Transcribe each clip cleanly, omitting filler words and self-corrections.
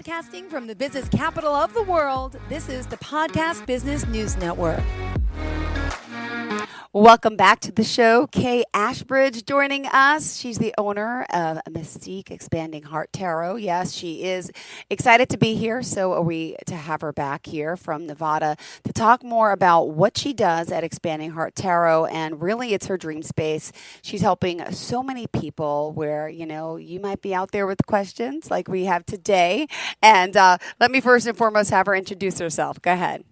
Broadcasting from the business capital of the world, this is the Podcast Business News Network. Welcome back to the show. Kaye Ashbridge joining us. She's the owner of Mystique Expanding Heart Tarot. Yes, she is excited to be here. So are we to have her back here from Nevada to talk more about what she does at Expanding Heart Tarot. And really, it's her dream space. She's helping so many people where, you know, you might be out there with questions like we have today. And let me first and foremost have her introduce herself. Go ahead.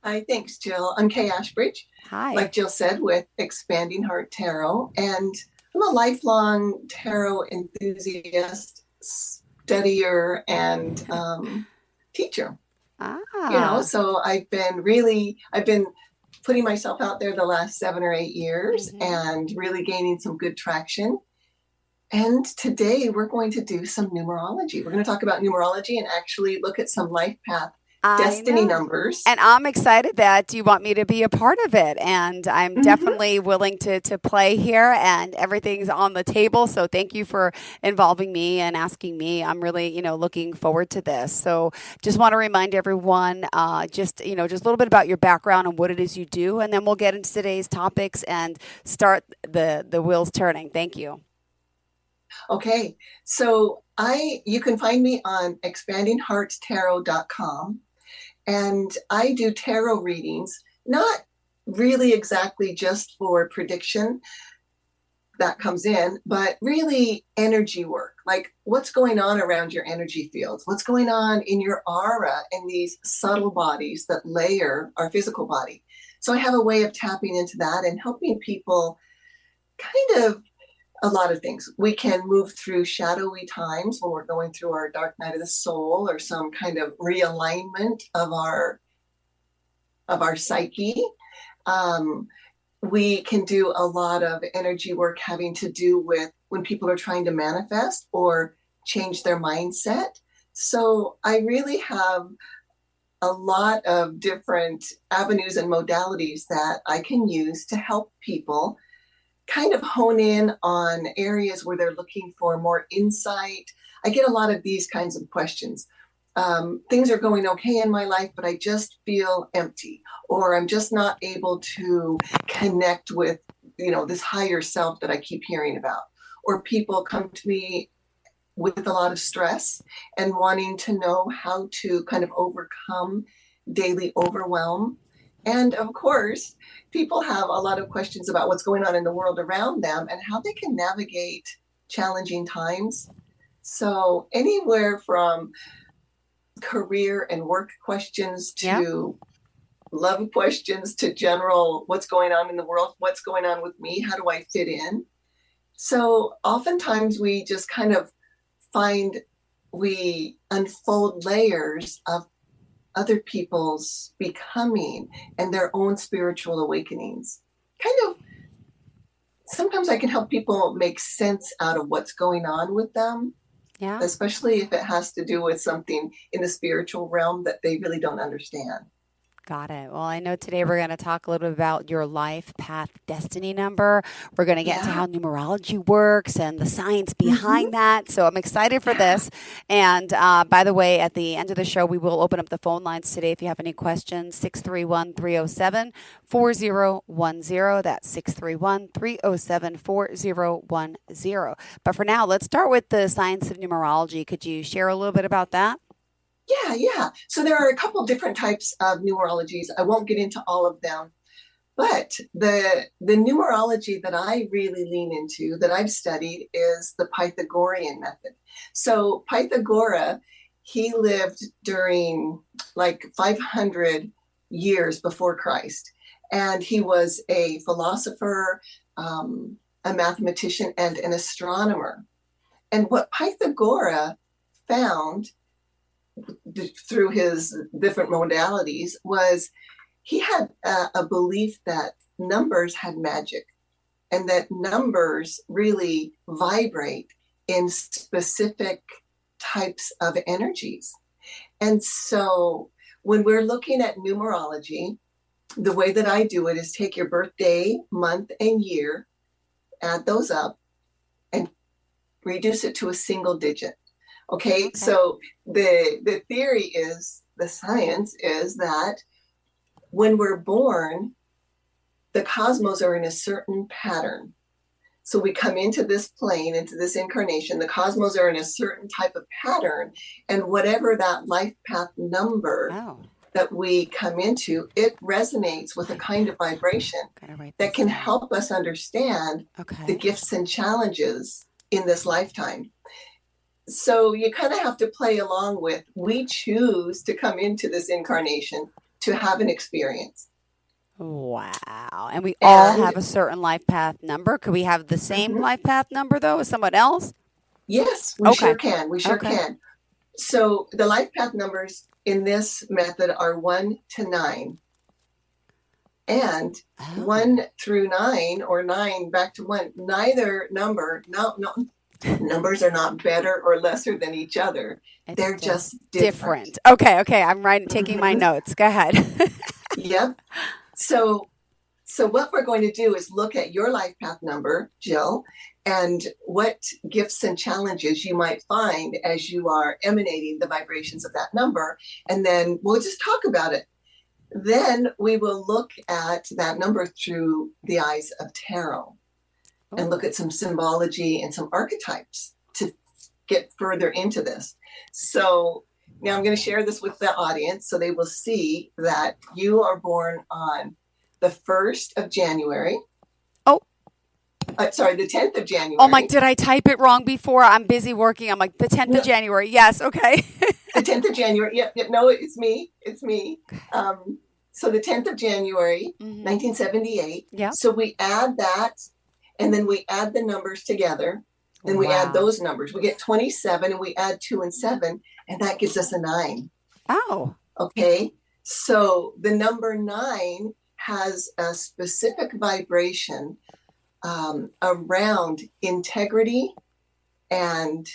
Hi, thanks, Jill. I'm Kaye Ashbridge. Hi. Like Jill said, with Expanding Heart Tarot, and I'm a lifelong tarot enthusiast, studier, and teacher. So I've been putting myself out there the last 7 or 8 years and really gaining some good traction. And today we're going to do some numerology. We're going to talk about numerology and actually look at some life path destiny numbers. And I'm excited that you want me to be a part of it. And I'm definitely willing to play here, and everything's on the table. So thank you for involving me and asking me. I'm really, looking forward to this. So just want to remind everyone, just a little bit about your background and what it is you do. And then we'll get into today's topics and start the wheels turning. Thank you. Okay. So you can find me on expandinghearttarot.com. And I do tarot readings, not really exactly just for prediction that comes in, but really energy work, like what's going on around your energy fields, what's going on in your aura and these subtle bodies that layer our physical body. So I have a way of tapping into that and helping people kind of a lot of things. We can move through shadowy times when we're going through our dark night of the soul or some kind of realignment of our psyche. We can do a lot of energy work having to do with when people are trying to manifest or change their mindset. So I really have a lot of different avenues and modalities that I can use to help people kind of hone in on areas where they're looking for more insight. I get a lot of these kinds of questions. Things are going okay in my life, but I just feel empty, or I'm just not able to connect with, this higher self that I keep hearing about. Or people come to me with a lot of stress and wanting to know how to kind of overcome daily overwhelm. And of course, people have a lot of questions about what's going on in the world around them and how they can navigate challenging times. So anywhere from career and work questions to love questions to general, what's going on in the world? What's going on with me? How do I fit in? So oftentimes we just kind of we unfold layers of other people's becoming and their own spiritual awakenings. Sometimes I can help people make sense out of what's going on with them, especially if it has to do with something in the spiritual realm that they really don't understand. Got it. Well, I know today we're going to talk a little bit about your life path destiny number. We're going to get into how numerology works and the science behind that. So I'm excited for this. And by the way, at the end of the show, we will open up the phone lines today. If you have any questions, 631-307-4010. That's 631-307-4010. But for now, let's start with the science of numerology. Could you share a little bit about that? Yeah. So there are a couple different types of numerologies. I won't get into all of them, but the numerology that I really lean into, that I've studied, is the Pythagorean method. So Pythagoras, he lived during like 500 years before Christ, and he was a philosopher, a mathematician, and an astronomer. And what Pythagoras found through his different modalities was he had a belief that numbers had magic and that numbers really vibrate in specific types of energies. And so when we're looking at numerology, the way that I do it is take your birthday, month, and year, add those up, and reduce it to a single digit. Okay, Okay. so the theory is, the science is that when we're born, the cosmos are in a certain pattern. So we come into this plane, into this incarnation, the cosmos are in a certain type of pattern, and whatever that life path number Oh, that we come into, it resonates with a life kind of path. vibration Gotta write that this can down. help us understand the Okay. gifts and challenges in this lifetime. So you kind of have to play along with, we choose to come into this incarnation to have an experience. Wow. And we all And have a certain life path number. Could we have the same mhm, life path number though as someone else? yes, we Okay. sure can. We sure Okay. can. So the life path numbers in this method are 1 to 9. And Oh. 1 through 9, or 9 back to 1, neither number, no, numbers are not better or lesser than each other. It's They're just just different. different. Okay, okay. I'm writing taking my Mhm. notes. Go ahead. Yep. So So what we're going to do is look at your life path number, Jill, and what gifts and challenges you might find as you are emanating the vibrations of that number. And then we'll just talk about it. Then we will look at that number through the eyes of tarot and look Oh. at some symbology and some archetypes to get further into this. So now I'm going to share this with the audience so they will see that you are born on the 1st of January. Oh. Sorry, the 10th of Oh my, January. did I type it wrong before? I'm busy working. I'm like the 10th of No, January. Yes, okay. the 10th of January. Yep, yep. No, it's me. It's me. So the 10th of January, Mhm. 1978. Yep. So we add that, and then we add the numbers together. Then we add Wow. those numbers. We get 27, and we add 2 and 7, and that gives us a 9. Oh. Okay. So the number 9 has a specific vibration around integrity and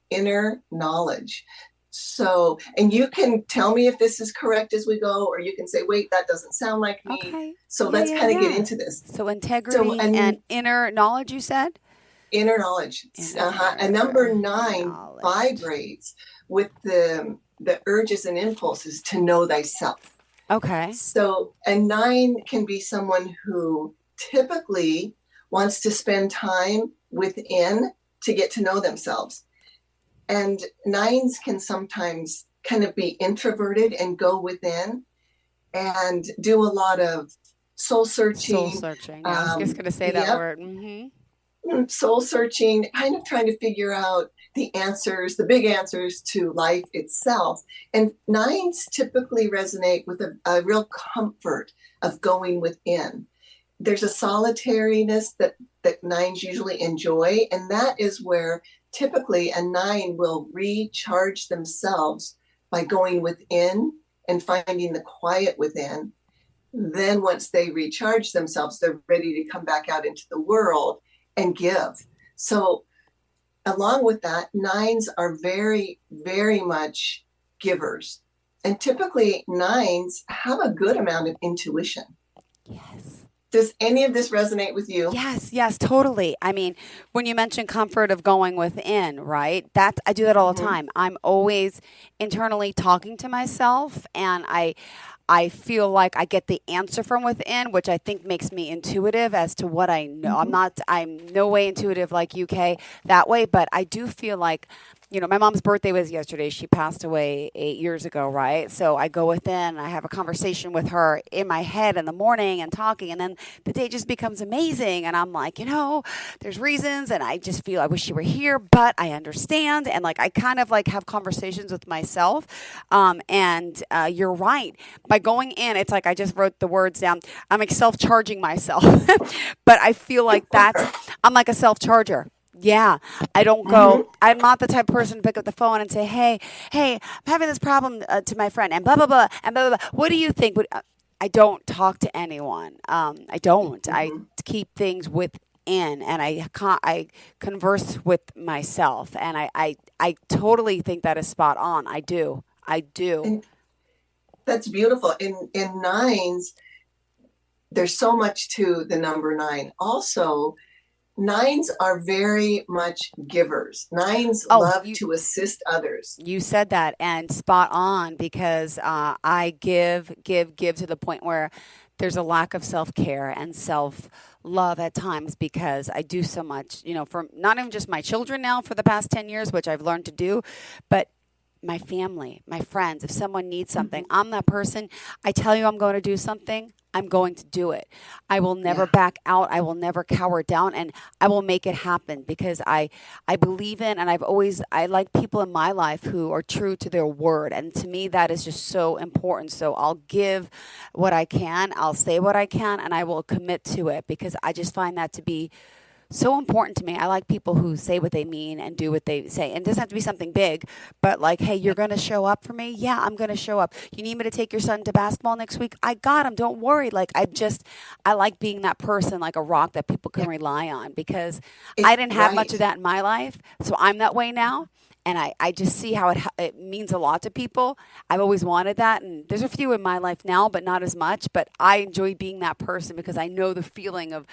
inner knowledge. So, and you can tell me if this is correct as we go, or you can say, wait, that doesn't sound like me. Okay. So Yeah, let's yeah, kind of get yeah. into this. So So, integrity and an inner knowledge, you said? inner knowledge, a number Inner 9 knowledge. vibrates with the urges and impulses to know thyself. Okay. So a 9 can be someone who typically wants to spend time within to get to know themselves. And 9s can sometimes kind of be introverted and go within and do a lot of soul Soul searching. searching. Yeah, I was just going to say that Yep, word. Mhm. soul searching, kind of trying to figure out the answers, the big answers to life itself. And 9s typically resonate with a real comfort of going within. There's a solitariness that 9s usually enjoy, and that is where typically a 9 will recharge themselves by going within and finding the quiet within. Then once they recharge themselves, they're ready to come back out into the world and give. So along with that, 9s are very, very much givers. And typically 9s have a good amount of intuition. Yes. Does any of this resonate with you? Yes, yes, totally. I mean, when you mention comfort of going within, right? That I do that all the Mm-hmm. time. I'm always internally talking to myself and I feel like I get the answer from within, which I think makes me intuitive as to what I know. Mm-hmm. I'm no way intuitive like UK that way, but I do feel like, my mom's birthday was yesterday. She passed away 8 years ago, right? So I go within and I have a conversation with her in my head in the morning and talking, and then the day just becomes amazing. And I'm like, there's reasons, and I just feel I wish you were here, but I understand. And like, I kind of like have conversations with myself. And you're right. By going in, it's like I just wrote the words down. I'm like self charging myself, but I feel like I'm like a self charger. Yeah, I don't Mm-hmm. go. I'm not the type of person to pick up the phone and say, "Hey, I'm having this problem to my friend," and blah blah blah, and blah blah blah. What do you think? I don't talk to anyone. I don't. I Mm-hmm. keep things within, and I converse with myself, and I totally think that is spot on. I do. I do. And that's beautiful. In 9s, there's so much to the number 9. Also, Nines are very much givers. Nines Oh, love to assist others. you said that and spot on because I give to the point where there's a lack of self care and self love at times because I do so much, for not even just my children now for the past 10 years, which I've learned to do, but my family, my friends. If someone needs something, Mhm. I'm that person. I tell you I'm going to do something, I'm going to do it. I will never Yeah. back out. I will never cower down, and I will make it happen because I believe in, and I like people in my life who are true to their word. And to me, that is just so important. So I'll give what I can, I'll say what I can, and I will commit to it because I just find that to be so important to me. I like people who say what they mean and do what they say. And it doesn't have to be something big, but like, hey, you're going to show up for me? Yeah, I'm going to show up. You need me to take your son to basketball next week? I got him. Don't worry. Like, I like being that person, like a rock that people can Yeah. rely on because I didn't have much Right. of that in my life. So I'm that way now. And I just see how it means a lot to people. I've always wanted that. And there's a few in my life now, but not as much. But I enjoy being that person because I know the feeling of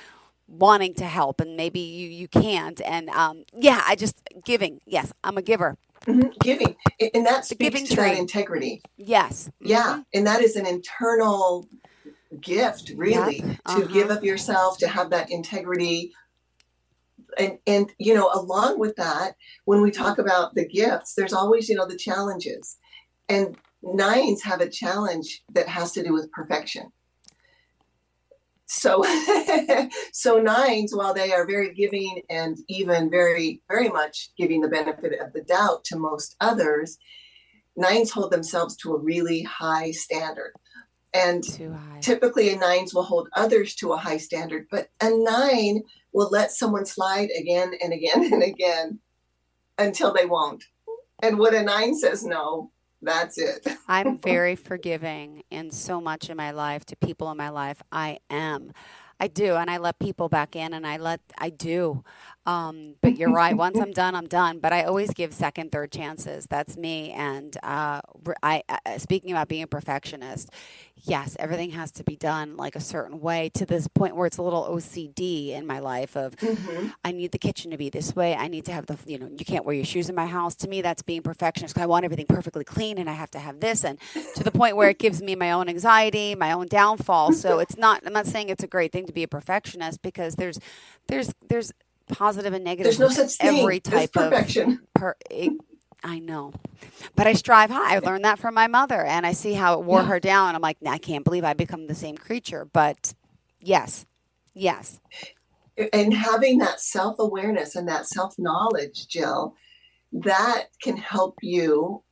wanting to help and maybe you can't and yeah, I just giving. Yes, I'm a giver. Giving. And that The speaks giving to that tree. integrity. Yes. Yeah. And that is an internal gift, Yep. really, to give Uh-huh. of yourself, to have that integrity. And along with that, when we talk about the gifts, there's always, the challenges. And nines have a challenge that has to do with perfection. So so nines, while they are very giving and even very, very much giving the benefit of the doubt to most others, nines hold themselves to a really high standard. And Too high. typically a nines will hold others to a high standard, but a nine will let someone slide again and again and again until they won't. And when a nine says no, that's it. I'm very forgiving in so much in my life to people in my life. I do, and I let people back in, and I do. But you're right. Once I'm done, I'm done. But I always give second, third chances. That's me. And speaking about being a perfectionist, yes, everything has to be done like a certain way to this point where it's a little OCD in my life of Mm-hmm. I need the kitchen to be this way. I need to have you can't wear your shoes in my house. To me, that's being perfectionist. 'Cause I want everything perfectly clean and I have to have this. And to the point where it gives me my own anxiety, my own downfall. So I'm not saying it's a great thing to be a perfectionist because there's positive and There's negatives no with such every thing as type of perfection. I know, but I strive high. I learned that from my mother, and I see how it wore Yeah. her down. And I'm like, I can't believe I become the same creature. But yes, yes, And having that self awareness and that self knowledge, Jill, that can help you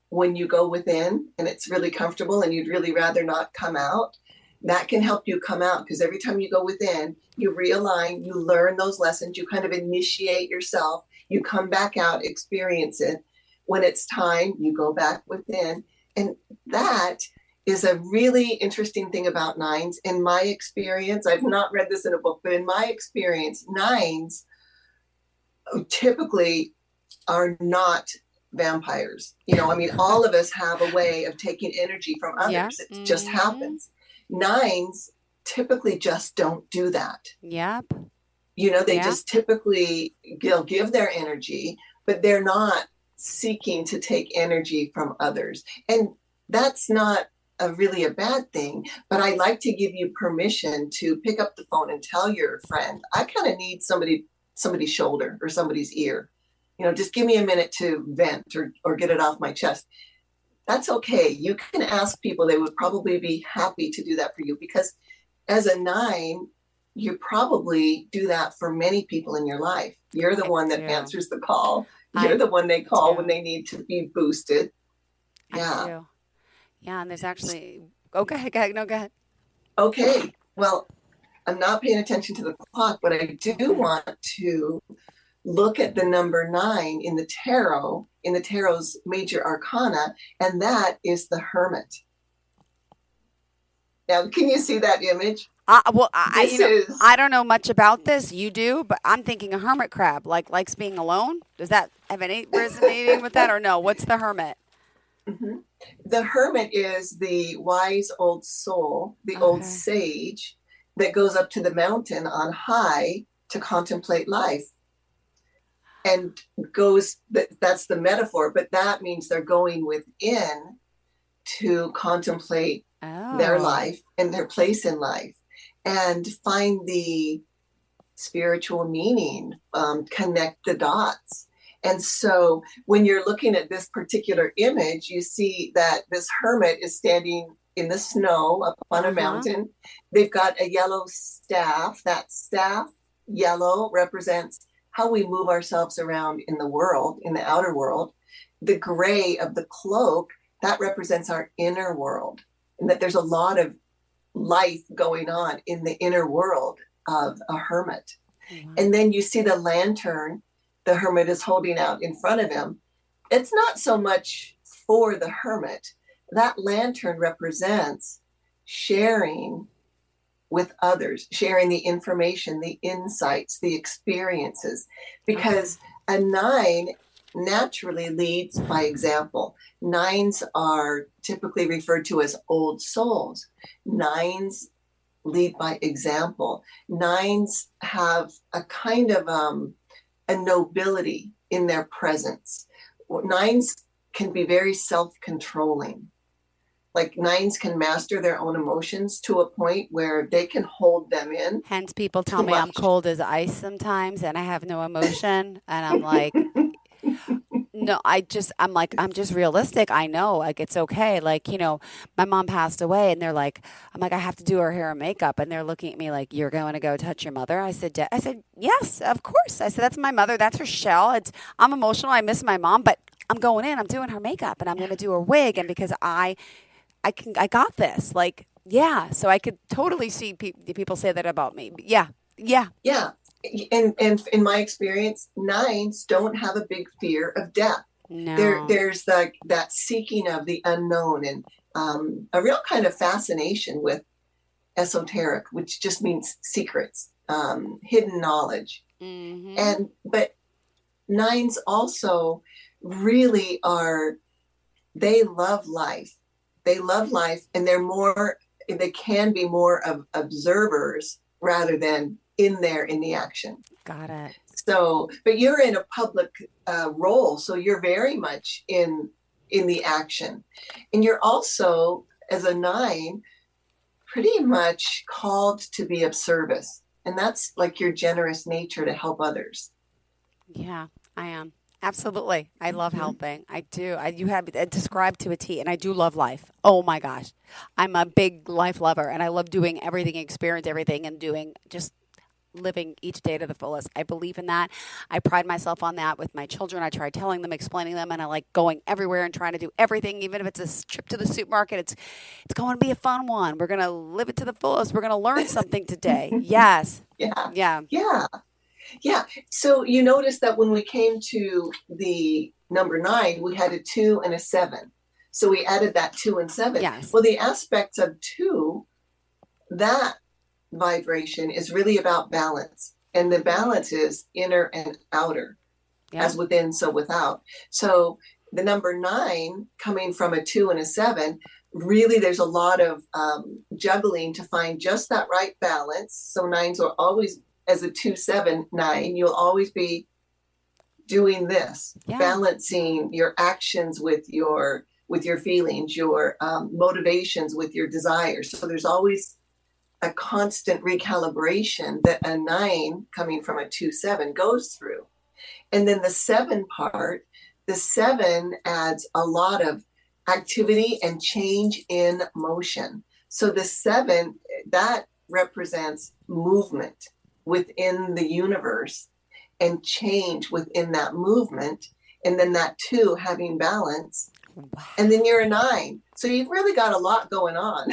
when you go within and it's really comfortable and you'd really rather not come out. That can help you come out because every time you go within, you realign, you learn those lessons, you kind of initiate yourself, you come back out, experience it. When it's time, you go back within. And that is a really interesting thing about nines. In my experience, I've not read this in a book, but in my experience, nines typically are not vampires. I mean, all of us have a way of taking energy from yeah, others. It just happens. Nines typically just don't do that. yep, They yeah. just typically they'll give their energy, but they're not seeking to take energy from others. And that's not really a bad thing, but I like to give you permission to pick up the phone and tell your friend, I kind of need somebody's shoulder or somebody's ear. Just give me a minute to vent or get it off my chest. That's okay. You can ask people, they would probably be happy to do that for you because as a nine, you probably do that for many people in your life. You're the I one that do, answers the call. I You're the one they call when do, they need to be boosted. I Yeah. do. Yeah, and there's actually. Oh, go ahead. No, go ahead. Okay. Well, I'm not paying attention to the clock, but I do Okay. want to look at the number nine in the tarot's major arcana, and that is the Hermit. Now, can you see that image? Well, This is I don't know much about this. You do, but I'm thinking a hermit crab, like likes being alone. Does that have any resonating with that, or no? What's the hermit? Mhm. The Hermit is the wise old soul, the old Okay. sage that goes up to the mountain on high to contemplate life. And that's the metaphor, but that means they're going within to contemplate their life and their place in life and find the spiritual meaning, connect the dots. And so when you're looking at this particular image, you see that this hermit is standing in the snow up on a mountain. They've got a yellow staff. That staff, yellow, represents how we move ourselves around in the world, in the outer world. The gray of the cloak, that represents our inner world, and that there's a lot of life going on in the inner world of a hermit. And then you see the lantern the hermit is holding out in front of him. It's not so much for the hermit. That lantern represents sharing with others, sharing the information, the insights, the experiences, because a 9 naturally leads by example. 9s are typically referred to as old souls. 9s lead by example. 9s have a kind of a nobility in their presence. 9s can be very self-controlling. Like 9s can master their own emotions to a point where they can hold them in. Hence, people tell me I'm cold as ice sometimes and I have no emotion. And I'm like, no, I'm just realistic. I know, like, it's okay. Like, my mom passed away and I'm like, I have to do her hair and makeup. And they're looking at me like, you're going to go touch your mother? I said, yes, of course. I said, that's my mother. That's her shell. I'm emotional. I miss my mom, but I'm going in, I'm doing her makeup and I'm going to do her wig. And because I got this, like, yeah. So I could totally see people say that about me. Yeah. And in my experience, 9s don't have a big fear of death. No. There's that seeking of the unknown and a real kind of fascination with esoteric, which just means secrets, hidden knowledge. Mm-hmm. But 9s also really they love life. They love life, and they can be more of observers rather than in the action. Got it. So, but you're in a public role, so you're very much in the action. And you're also, as a 9, pretty much called to be of service. And that's like your generous nature to help others. Yeah, I am. Absolutely. I love helping. I do. You have it described to a T, and I do love life. Oh my gosh. I'm a big life lover, and I love doing everything, experience everything, and doing just living each day to the fullest. I believe in that. I pride myself on that with my children. I try telling them, explaining them, and I like going everywhere and trying to do everything, even if it's a trip to the supermarket. It's going to be a fun one. We're going to live it to the fullest. We're going to learn something today. Yes. Yeah. So you notice that when we came to the number 9, we had a 2 and a 7. So we added that 2 and 7. Yes. Well, the aspects of 2, that vibration is really about balance. And the balance is inner and outer, as within, so without. So the number 9 coming from a 2 and a 7, really there's a lot of juggling to find just that right balance. So 9s are always, as a 2, 7, 9, you'll always be doing this, balancing your actions with your feelings, your motivations with your desires. So there's always a constant recalibration that a 9 coming from a 2, 7 goes through. And then the 7 part, the 7 adds a lot of activity and change in motion. So the 7, that represents movement within the universe and change within that movement. And then that 2 having balance. Wow. And then you're a 9. So you've really got a lot going on.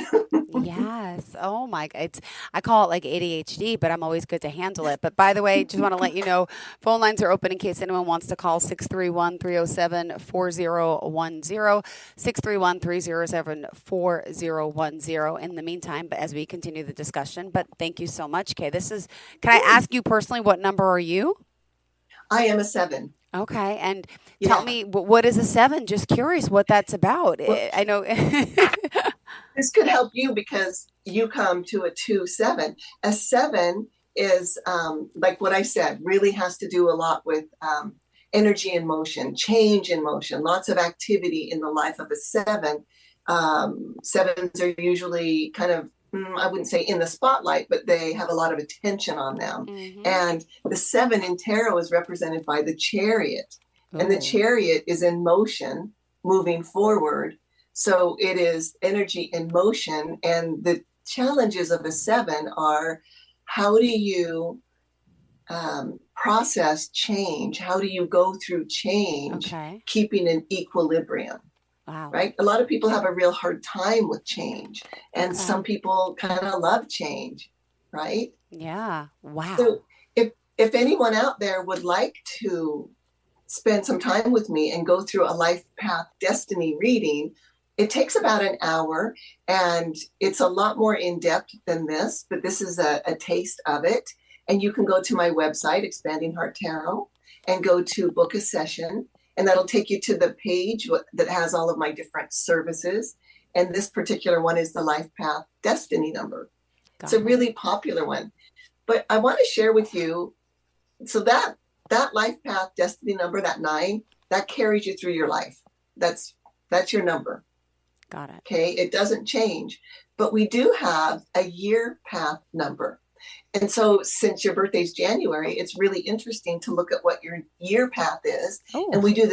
Yes. Oh my God. I call it like ADHD, but I'm always good to handle it. But by the way, just want to let you know, phone lines are open in case anyone wants to call 631-307-4010, 631-307-4010 in the meantime, but as we continue the discussion. But thank you so much, Kaye. Can I ask you personally, what number are you? I am a 7. Okay. And tell me, what is a 7? Just curious what that's about. Well, I know. This could help you because you come to a 2, 7. A 7 is, like what I said, really has to do a lot with energy in motion, change in motion, lots of activity in the life of a seven. Sevens are usually kind of, I wouldn't say in the spotlight, but they have a lot of attention on them. Mm-hmm. And the seven in tarot is represented by the chariot. And the Oh, chariot is in motion, moving forward. So it is energy in motion. And the challenges of a seven are, how do you process change? How do you go through change, okay. keeping an equilibrium? Wow. Right? A lot of people have a real hard time with change, and Okay. some people kind of love change, right? Yeah. Wow. So if anyone out there would like to spend some time with me and go through a life path destiny reading, it takes about an hour, and it's a lot more in depth than this, but this is a taste of it. And you can go to my website, Expanding Heart Tarot, and go to book a session. And that'll take you to the page that has all of my different services. And this particular one is the Life Path Destiny number. It's a really popular one. But I want to share with you, so that Life Path Destiny number, that 9, that carries you through your life. That's your number. Got it. Okay, it doesn't change. But we do have a year path number. And so since your birthday's January, it's really interesting to look at what your year path is. Oh. And we do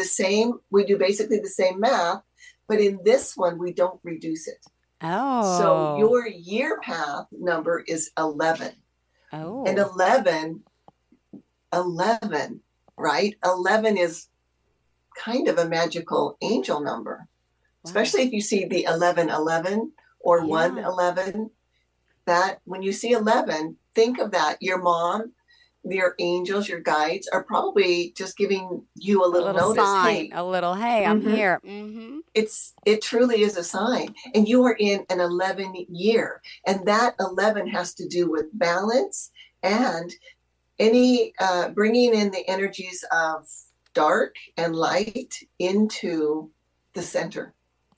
basically the same math, but in this one, we don't reduce it. Oh. So your year path number is 11. Oh. And 11, right? 11 is kind of a magical angel number, especially if you see the 1111 or 111. That when you see 11, think of that. Your mom, your angels, your guides are probably just giving you a little notice. Sign, hey, I'm here. Mm-hmm. It truly is a sign. And you are in an 11 year. And that 11 has to do with balance and any bringing in the energies of dark and light into the center.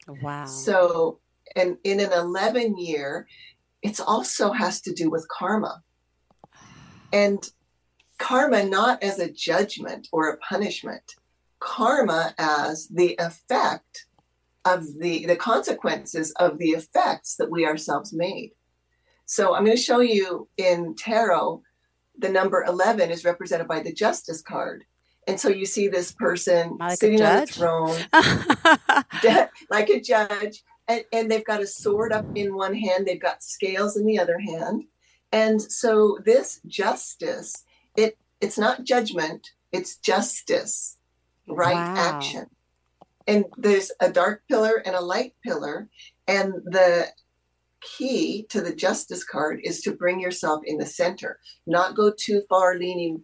Wow. So, and in an 11 year, it also has to do with karma. And karma not as a judgment or a punishment. Karma as the effect of the consequences of the effects that we ourselves made. So I'm going to show you in tarot, the number 11 is represented by the Justice card. And so you see this person sitting on a throne, like a judge. And they've got a sword up in one hand. They've got scales in the other hand. And so this justice, it's not judgment, it's justice, right? Action. And there's a dark pillar and a light pillar. And the key to the Justice card is to bring yourself in the center, not go too far leaning,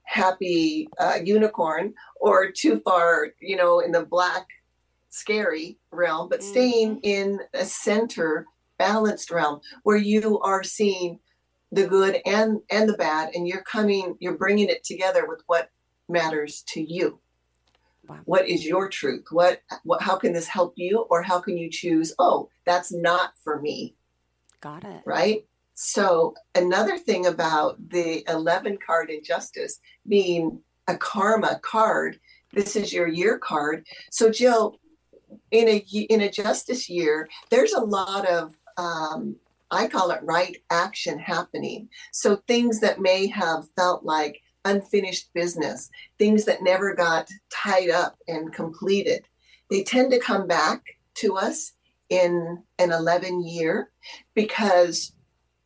happy unicorn, or too far, in the black scary realm, but staying in a center balanced realm where you are seeing the good and the bad, and you're bringing it together with what matters to you. Wow. What is your truth? How can this help you? Or how can you choose, oh, that's not for me? Got it. Right? So another thing about the 11 card in Justice being a karma card, this is your year card. So Jill, in a Justice year, there's a lot of, I call it right action happening. So things that may have felt like unfinished business, things that never got tied up and completed, they tend to come back to us in an 11 year because,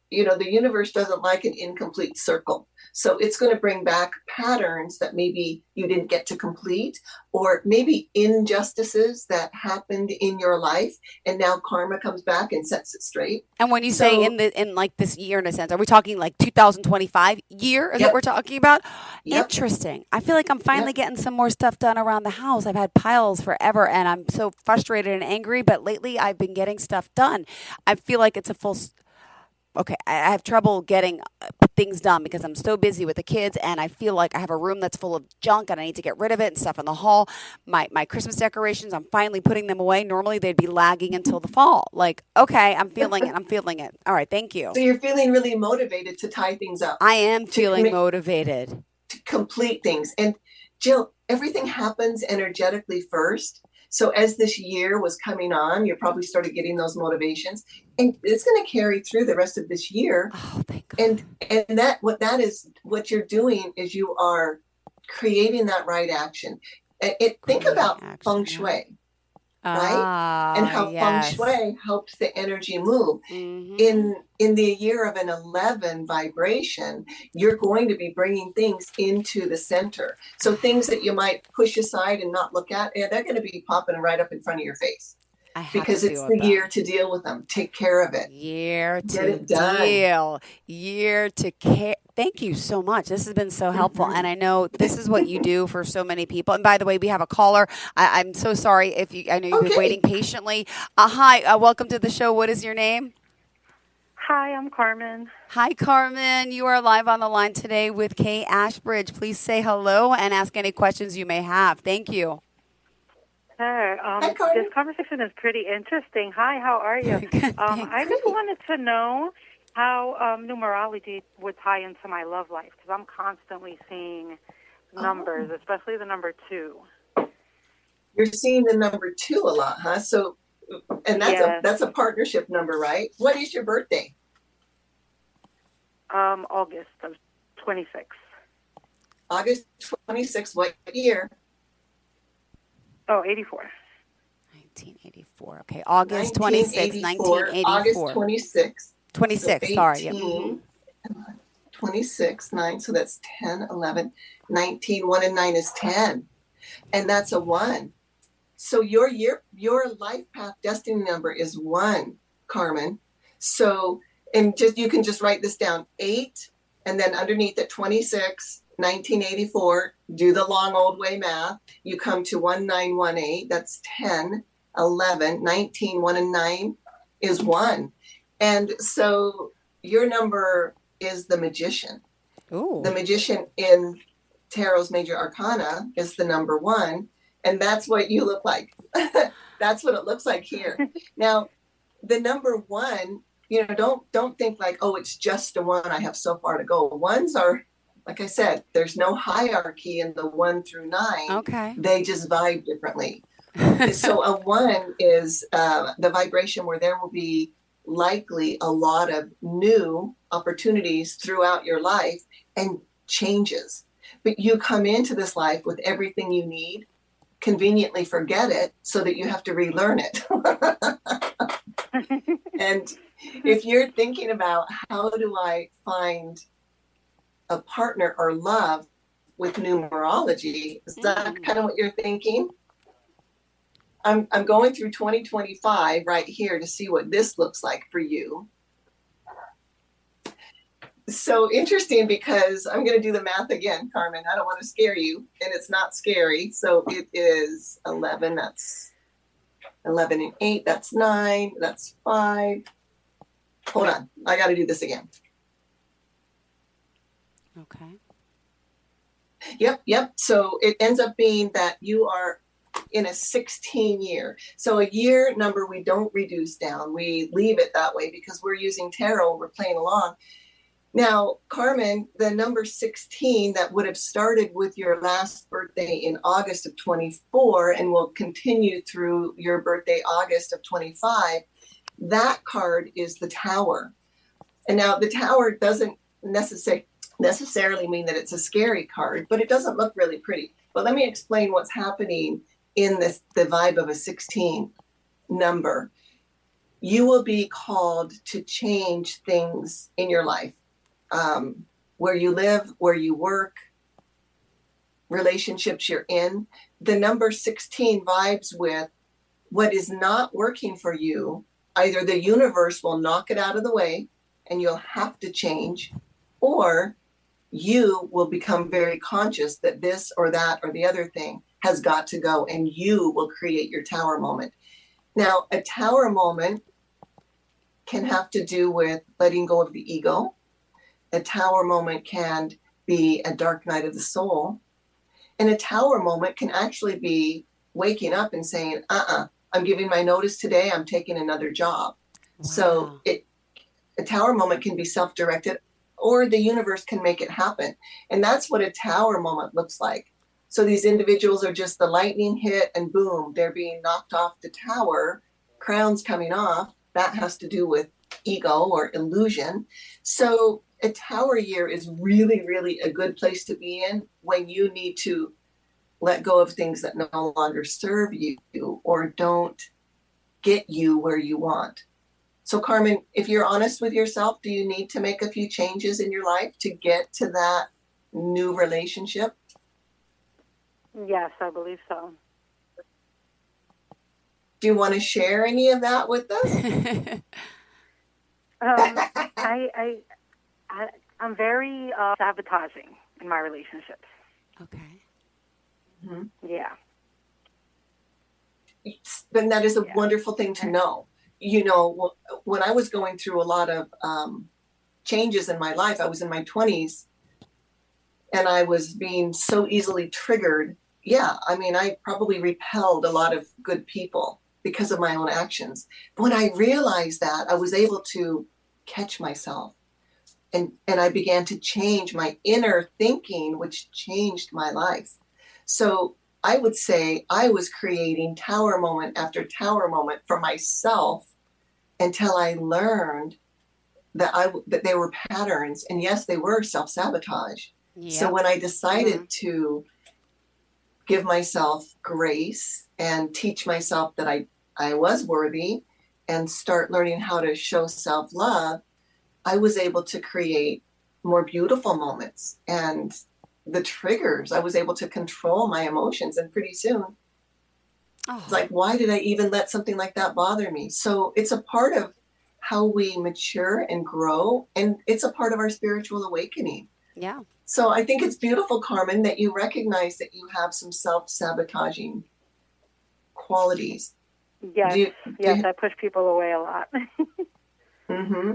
the universe doesn't like an incomplete circle. So it's going to bring back patterns that maybe you didn't get to complete, or maybe injustices that happened in your life, and now karma comes back and sets it straight. And when you say in like this year, in a sense, are we talking like 2025 year? Is what we're talking about? Yep. Interesting. I feel like I'm finally getting some more stuff done around the house. I've had piles forever, and I'm so frustrated and angry. But lately, I've been getting stuff done. I feel like it's a full. Okay, I have trouble getting things done because I'm so busy with the kids, and I feel like I have a room that's full of junk and I need to get rid of it and stuff in the hall. My Christmas decorations, I'm finally putting them away. Normally they'd be lagging until the fall. Like, okay, I'm feeling it. I'm feeling it. All right, thank you. So you're feeling really motivated to tie things up. I am feeling motivated. To complete things. And Jill, everything happens energetically first. So as this year was coming on, you probably started getting those motivations, and it's going to carry through the rest of this year. Oh, thank God. And what you're doing is you are creating that right action. Think about feng shui. Right? And how feng shui helps the energy move. In the year of an 11 vibration, you're going to be bringing things into the center. So things that you might push aside and not look at, they're going to be popping right up in front of your face. Because it's the year to deal with them. Take care of it. Year to deal. Year to care. Thank you so much. This has been so helpful. And I know this is what you do for so many people. And by the way, we have a caller. I'm so sorry if you, I know you've been waiting patiently. Hi, welcome to the show. What is your name? Hi, I'm Carmen. Hi, Carmen. You are live on the line today with Kaye Ashbridge. Please say hello and ask any questions you may have. Thank you. Sure. Hi, Carmen. This conversation is pretty interesting. Hi, how are you? I just wanted to know how numerology would tie into my love life, because I'm constantly seeing numbers, especially the number 2. You're seeing the number 2 a lot, huh? So, and that's a partnership number, right? What is your birthday? August of 26. August 26. What year? Oh, 84. 1984. Okay, August 26, 1984. August 26. 26, so sorry. 26, 9, so that's 10, 11, 19, 1 and 9 is 10. And that's a 1. So your life path destiny number is 1, Carmen. So, and you can just write this down, 8, and then underneath it, 26, 1984, do the long old way math. You come to 1918, that's 10, 11, 19, 1 and 9 is 1. And so your number is the magician. Ooh. The magician in Tarot's Major Arcana is the number 1. And that's what you look like. That's what it looks like here. Now, the number 1, don't think like, oh, it's just a 1. I have so far to go. 1s are, like I said, there's no hierarchy in the 1 through 9. Okay. They just vibe differently. So a 1 is the vibration where there will be likely a lot of new opportunities throughout your life and changes. But you come into this life with everything you need, conveniently forget it so that you have to relearn it. And if you're thinking about how do I find a partner or love with numerology, is that kind of what you're thinking? I'm going through 2025 right here to see what this looks like for you. So interesting, because I'm going to do the math again, Carmen. I don't want to scare you, and it's not scary. So it is 11. That's 11 and 8. That's 9. That's 5. Hold on. I got to do this again. Okay. Yep. So it ends up being that you are in a 16 year. So a year number we don't reduce down. We leave it that way because we're using tarot. We're playing along. Now, Carmen, the number 16 that would have started with your last birthday in August of 24 and will continue through your birthday August of 25, that card is the Tower. And now the Tower doesn't necessarily mean that it's a scary card, but it doesn't look really pretty. But let me explain what's happening in the vibe of a 16 number. You will be called to change things in your life. Where you live, where you work, relationships you're in. The number 16 vibes with what is not working for you. Either the universe will knock it out of the way and you'll have to change, or you will become very conscious that this or that or the other thing has got to go, and you will create your Tower moment. Now, a Tower moment can have to do with letting go of the ego. a tower moment can be a dark night of the soul. And a tower moment can actually be waking up and saying, I'm giving my notice today. I'm taking another job. Wow. So a tower moment can be self-directed, or the universe can make it happen. And that's what a tower moment looks like. So these individuals are just the lightning hit and boom, they're being knocked off the tower, crowns coming off. That has to do with ego or illusion. So a tower year is really, really a good place to be in when you need to let go of things that no longer serve you or don't get you where you want. So Carmen, if you're honest with yourself, do you need to make a few changes in your life to get to that new relationship? Yes, I believe so. Do you want to share any of that with us? I'm very sabotaging in my relationships. Okay. Mm-hmm. Yeah. Then that is a wonderful thing to know. You know, when I was going through a lot of changes in my life, I was in my 20s and I was being so easily triggered. Yeah, I mean, I probably repelled a lot of good people because of my own actions. But when I realized that, I was able to catch myself. And I began to change my inner thinking, which changed my life. So I would say I was creating tower moment after tower moment for myself until I learned that they were patterns. And yes, they were self-sabotage. Yep. So when I decided to give myself grace and teach myself that I was worthy and start learning how to show self-love, I was able to create more beautiful moments. And the triggers, I was able to control my emotions. And pretty soon, it's like, why did I even let something like that bother me? So it's a part of how we mature and grow. And it's a part of our spiritual awakening. Yeah. So I think it's beautiful, Carmen, that you recognize that you have some self-sabotaging qualities. Yes, I push people away a lot. Mm-hmm.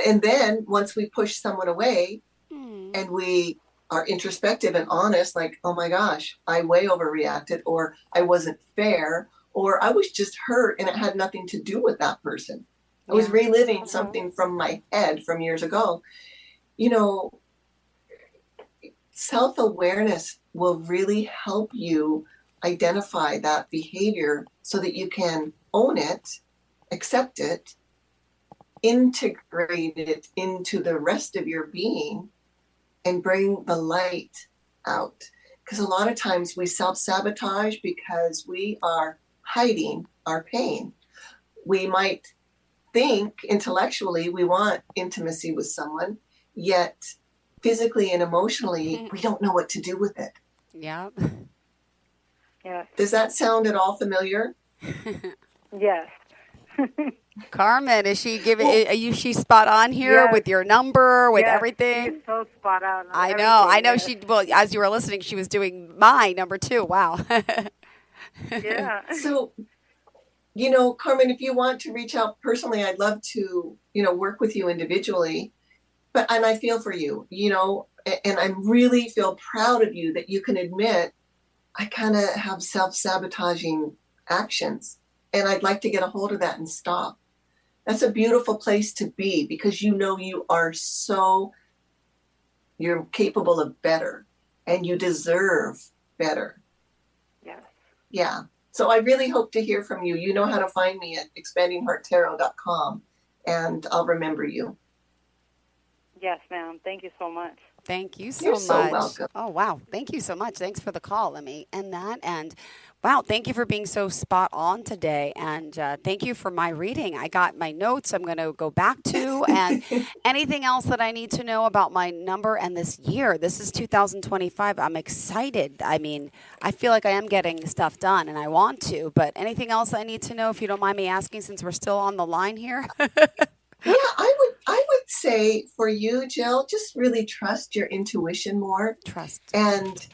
And then once we push someone away and we are introspective and honest, like, oh my gosh, I way overreacted, or I wasn't fair, or I was just hurt and it had nothing to do with that person. I was reliving something from my head from years ago. You know, self-awareness will really help you identify that behavior so that you can own it, accept it, integrate it into the rest of your being and bring the light out. Because a lot of times we self-sabotage because we are hiding our pain. We might think intellectually we want intimacy with someone, yet physically and emotionally we don't know what to do with it. Yeah. Yeah. Does that sound at all familiar? Yes. Carmen, is she spot on here with your number, with everything? She's so spot on. I know. She, well, as you were listening, she was doing my number too. Wow. Yeah. So, you know, Carmen, if you want to reach out personally, I'd love to, you know, work with you individually. And I feel for you, you know, and I really feel proud of you that you can admit I kind of have self-sabotaging actions. And I'd like to get a hold of that and stop. That's a beautiful place to be because you know you're capable of better and you deserve better. Yes. Yeah. So I really hope to hear from you. You know how to find me at expandinghearttarot.com and I'll remember you. Yes, ma'am. Thank you so much. Thank you so You're much. So welcome. Oh, wow. Thank you so much. Thanks for the call. Let me end that. And wow, thank you for being so spot on today. And thank you for my reading. I got my notes I'm going to go back to. And anything else that I need to know about my number and this year. This is 2025. I'm excited. I mean, I feel like I am getting stuff done and I want to. But anything else I need to know, if you don't mind me asking, since we're still on the line here? Yeah, I would say for you, Jill, just really trust your intuition more. Trust. And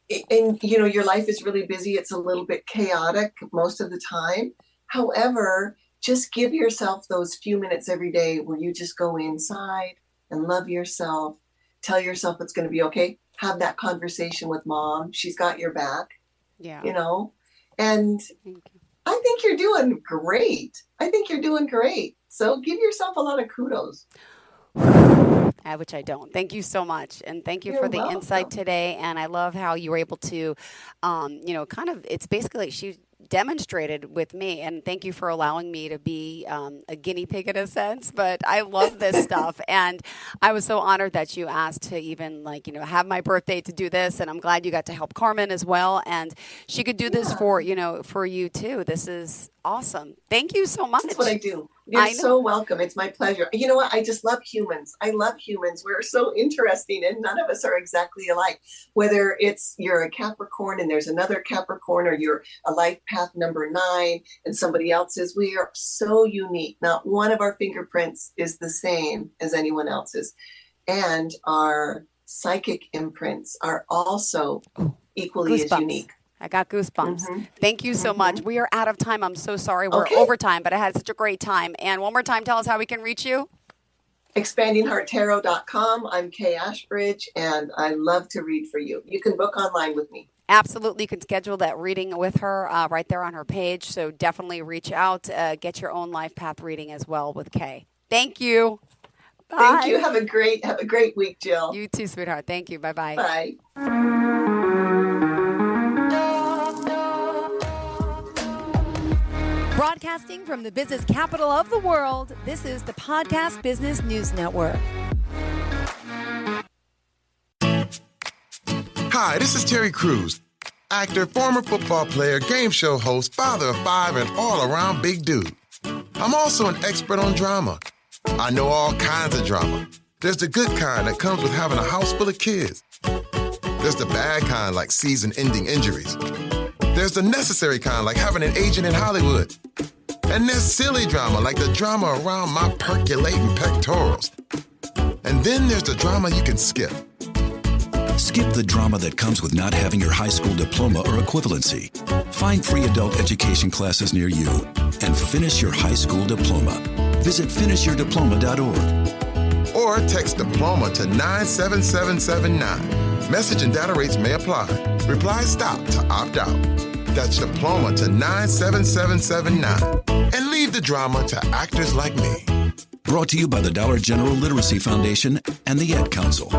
you know, your life is really busy. It's a little bit chaotic most of the time. However, just give yourself those few minutes every day where you just go inside and love yourself. Tell yourself it's going to be okay. Have that conversation with mom. She's got your back. Yeah. You know, and Thank you. I think you're doing great. So give yourself a lot of kudos. Which I don't. Thank you so much. And thank you You're for the welcome. insight today. And I love how you were able to, kind of, it's basically, she demonstrated with me, and thank you for allowing me to be a guinea pig in a sense, but I love this stuff. And I was so honored that you asked to even have my birthday to do this. And I'm glad you got to help Carmen as well. And she could do this for you too. This is awesome. Thank you so much. That's what I do. You're so welcome. It's my pleasure. You know what? I just love humans. I love humans. We're so interesting, and none of us are exactly alike. Whether you're a Capricorn and there's another Capricorn, or you're a life path number 9 and somebody else's, we are so unique. Not one of our fingerprints is the same as anyone else's. And our psychic imprints are also equally as unique. I got goosebumps. Thank you so much. We are out of time. I'm so sorry. We're overtime, but I had such a great time. And one more time, tell us how we can reach you. ExpandingHeartTarot.com. I'm Kaye Ashbridge, and I love to read for you. You can book online with me. Absolutely. You can schedule that reading with her right there on her page. So definitely reach out. Get your own life path reading as well with Kaye. Thank you. Bye. Thank you. Have a great week, Jill. You too, sweetheart. Thank you. Bye-bye. Bye. Broadcasting from the business capital of the world, this is the Podcast Business News Network. Hi, this is Terry Crews, actor, former football player, game show host, father of 5, and all-around big dude. I'm also an expert on drama. I know all kinds of drama. There's the good kind that comes with having a house full of kids. There's the bad kind, like season-ending injuries. There's the necessary kind, like having an agent in Hollywood. And there's silly drama, like the drama around my percolating pectorals. And then there's the drama you can skip. Skip the drama that comes with not having your high school diploma or equivalency. Find free adult education classes near you and finish your high school diploma. Visit finishyourdiploma.org. Or text diploma to 97779. Message and data rates may apply. Reply STOP to opt out. That's diploma to 97779. And leave the drama to actors like me. Brought to you by the Dollar General Literacy Foundation and the Ad Council.